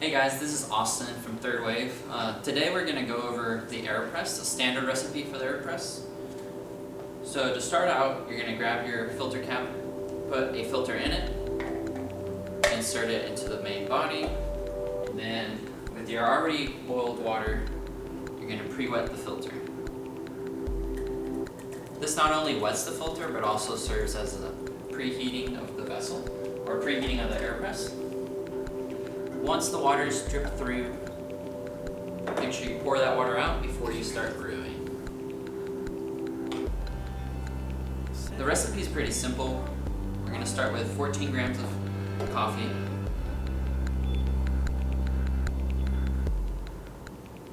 Hey guys, this is Austin from Third Wave. Today we're going to go over the Aeropress, the standard recipe for the Aeropress. So to start out, you're going to grab your filter cap, put a filter in it, insert it into the main body, and then with your already boiled water, you're going to pre-wet the filter. This not only wets the filter, but also serves as a preheating of the vessel, or preheating of the Aeropress. Once the water is dripped through, make sure you pour that water out before you start brewing. The recipe is pretty simple. We're going to start with 14 grams of coffee.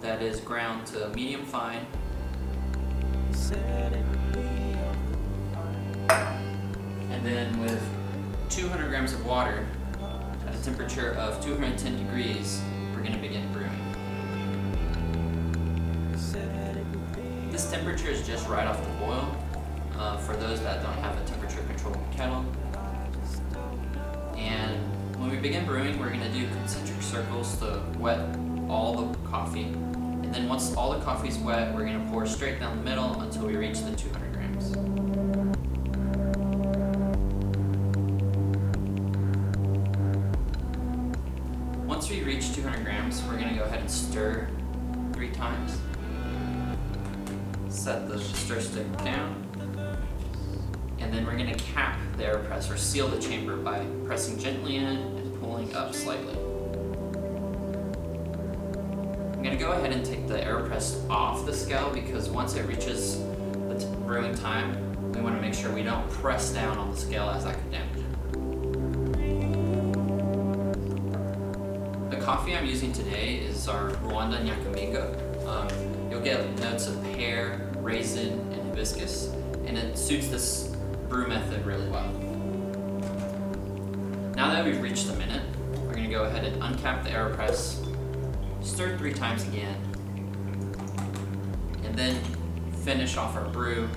That is ground to medium fine. And then with 200 grams of water, at a temperature of 210 degrees, we're going to begin brewing. This temperature is just right off the boil for those that don't have a temperature controlled kettle. And when we begin brewing, we're going to do concentric circles to wet all the coffee. And then once all the coffee is wet, we're going to pour straight down the middle until we reach the 200 grams. Once we reach 200 grams, we're going to go ahead and stir 3 times. Set the stir stick down. And then we're going to cap the Aeropress or seal the chamber by pressing gently in and pulling up slightly. I'm going to go ahead and take the Aeropress off the scale because once it reaches the brewing time, we want to make sure we don't press down on the scale as that could damage it. The coffee I'm using today is our Rwanda Nyakabingo. You'll get notes of pear, raisin, and hibiscus, and it suits this brew method really well. Now that we've reached the minute, we're going to go ahead and uncap the Aeropress, stir 3 times again, and then finish off our brew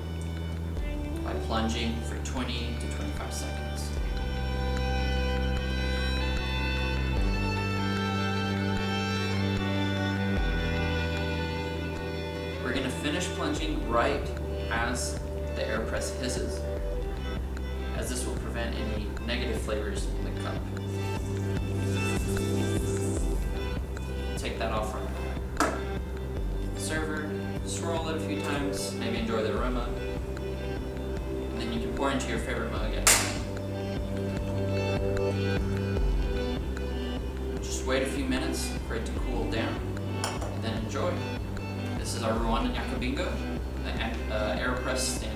by plunging for 20 to 25 seconds. We're going to finish plunging right as the Aeropress hisses, as this will prevent any negative flavors in the cup. Take that off from the server, swirl it a few times, maybe enjoy the aroma, and then you can pour into your favorite mug at home. Just wait a few minutes for it to cool down, and then enjoy. This is our Rwanda Nyakabingo, the Aeropress standard.